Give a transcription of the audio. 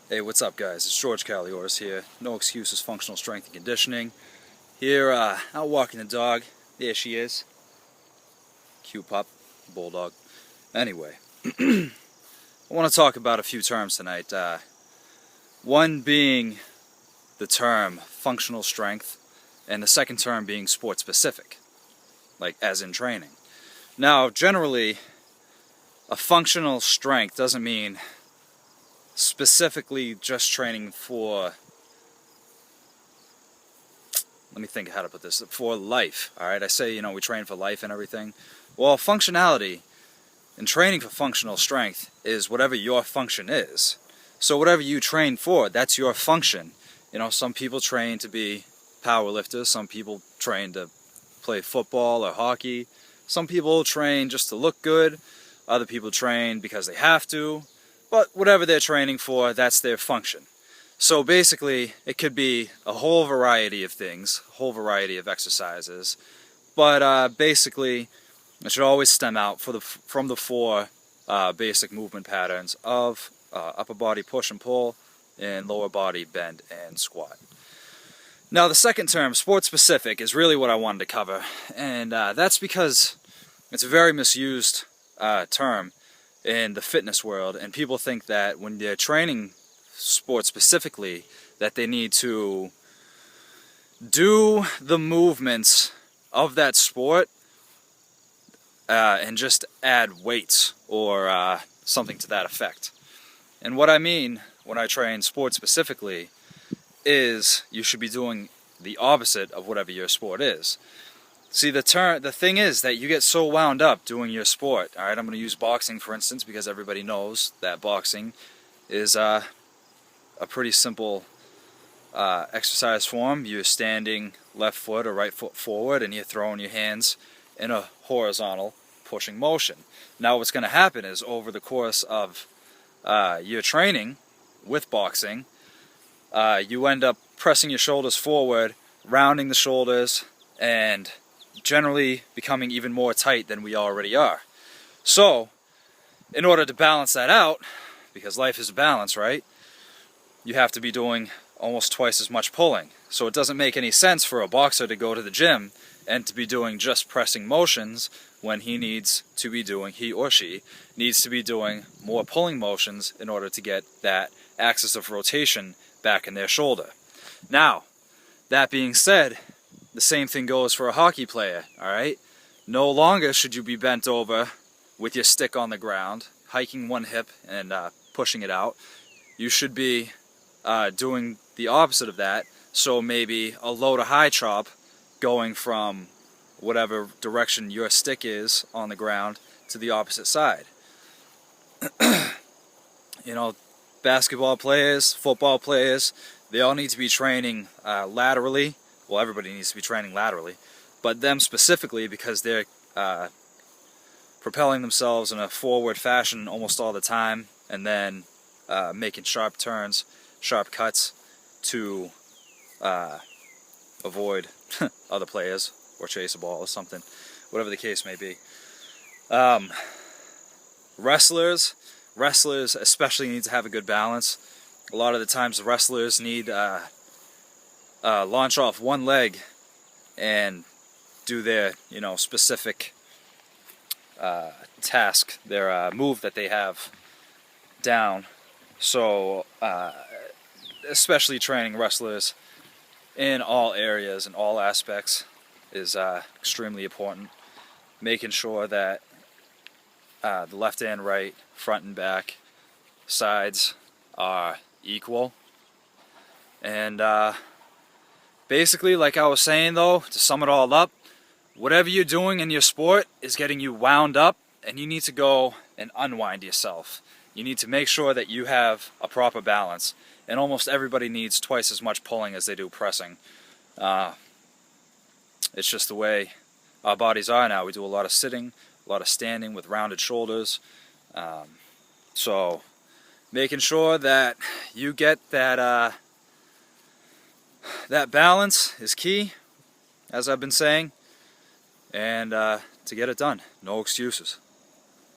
Hey, what's up guys? It's Gkalinoexcuses here. No Excuses Functional Strength and Conditioning. Here, out walking the dog. There she is. Cute pup. Bulldog. Anyway, I want to talk about a few terms tonight. One being the term functional strength, and the second term being sport specific, like as in training. Now, generally, a functional strength doesn't mean specifically just training for, let me think how to put this, for life. Alright, I say, we train for life and everything. Well, functionality and training for functional strength is whatever your function is. So whatever you train for, that's your function. Some people train to be power lifters, some people train to play football or hockey, some people train just to look good, other people train because they have to. But whatever they're training for, that's their function. So basically, it could be a whole variety of things, a whole variety of exercises. But basically, it should always stem out from the four basic movement patterns of upper body push and pull, and lower body bend and squat. Now the second term, sport specific, is really what I wanted to cover. And that's because it's a very misused term in the fitness world, and people think that when they're training sport specifically that they need to do the movements of that sport and just add weights or something to that effect. And what I mean when I train sport specifically is you should be doing the opposite of whatever your sport is. See, the thing is that you get so wound up doing your sport. Alright, I'm going to use boxing for instance because everybody knows that boxing is a pretty simple exercise form. You're standing left foot or right foot forward and you're throwing your hands in a horizontal pushing motion. Now what's going to happen is over the course of your training with boxing, you end up pressing your shoulders forward, rounding the shoulders, and generally becoming even more tight than we already are. So, in order to balance that out, because life is a balance, right? You have to be doing almost twice as much pulling. So it doesn't make any sense for a boxer to go to the gym and to be doing just pressing motions when he or she needs to be doing more pulling motions in order to get that axis of rotation back in their shoulder. Now, that being said, the same thing goes for a hockey player, alright? No longer should you be bent over with your stick on the ground, hiking one hip and pushing it out. You should be doing the opposite of that, so maybe a low to high chop going from whatever direction your stick is on the ground to the opposite side. Basketball players, football players, they all need to be training laterally. Well, everybody needs to be training laterally, but them specifically because they're propelling themselves in a forward fashion almost all the time, and then making sharp turns, sharp cuts to avoid other players or chase a ball or something, whatever the case may be. Wrestlers especially need to have a good balance. A lot of the times the wrestlers need launch off one leg and do their specific task, their move that they have down. So especially training wrestlers in all areas and all aspects is extremely important. Making sure that the left and right, front and back, sides are equal. And basically, like I was saying though, to sum it all up, whatever you're doing in your sport is getting you wound up, and you need to go and unwind yourself. You need to make sure that you have a proper balance, and almost everybody needs twice as much pulling as they do pressing. It's just the way our bodies are now. We do a lot of sitting, a lot of standing with rounded shoulders. So making sure that you get that that balance is key, as I've been saying, and to get it done. No excuses.